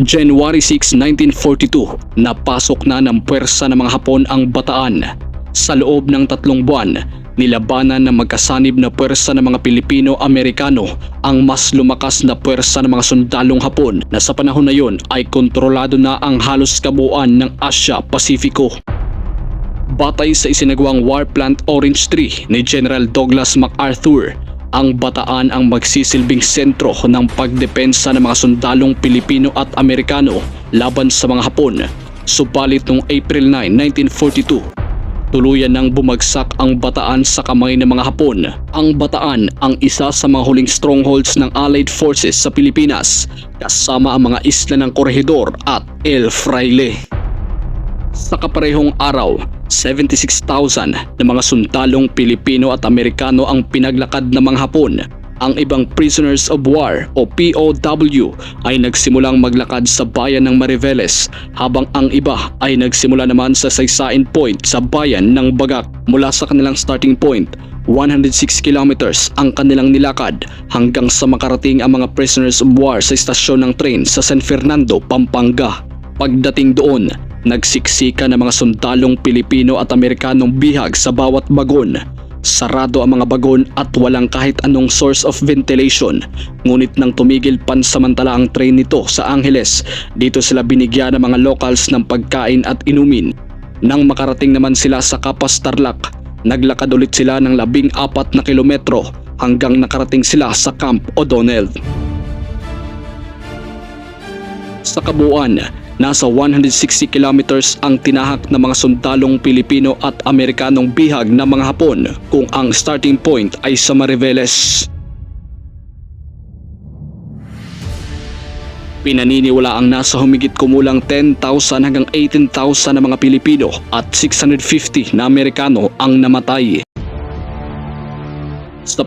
January 6, 1942, napasok na ng puwersa ng mga Hapon ang Bataan. Sa loob ng 3 buwan, nilabanan ng magkasanib na puwersa ng mga Pilipino-Amerikano ang mas lumakas na puwersa ng mga sundalong Hapon na sa panahon na yon ay kontrolado na ang halos kabuuan ng Asya-Pasifiko. Batay sa isinagawang War Plant Orange 3 ni General Douglas MacArthur, ang Bataan ang magsisilbing sentro ng pagdepensa ng mga sundalong Pilipino at Amerikano laban sa mga Hapon. Subalit noong April 9, 1942, tuluyan nang bumagsak ang Bataan sa kamay ng mga Hapon. Ang Bataan ang isa sa mga huling strongholds ng Allied Forces sa Pilipinas, kasama ang mga isla ng Corregidor at El Fraile. Sa kaparehong araw, 76,000 na mga sundalong Pilipino at Amerikano ang pinaglakad ng mga Hapon. Ang ibang prisoners of war o POW ay nagsimulang maglakad sa bayan ng Mariveles, habang ang iba ay nagsimula naman sa Saysain Point sa bayan ng Bagak. Mula sa kanilang starting point, 106 kilometers ang kanilang nilakad hanggang sa makarating ang mga prisoners of war sa istasyon ng tren sa San Fernando, Pampanga. Pagdating doon, nagsiksika ng mga sundalong Pilipino at Amerikanong bihag sa bawat bagon. Sarado ang mga bagon at walang kahit anong source of ventilation. Ngunit nang tumigil pansamantala ang train nito sa Angeles, dito sila binigyan ng mga locals ng pagkain at inumin. Nang makarating naman sila sa Capas Tarlac, naglakad ulit sila ng 14 na kilometro hanggang nakarating sila sa Camp O'Donnell. Sa kabuuan, nasa 160 kilometers ang tinahak ng mga sundalong Pilipino at Amerikanong bihag ng mga Hapon, kung ang starting point ay sa Mariveles. Pinaniniwala ang nasa humigit kumulang 10,000 hanggang 18,000 na mga Pilipino at 650 na Amerikano ang namatay. Sa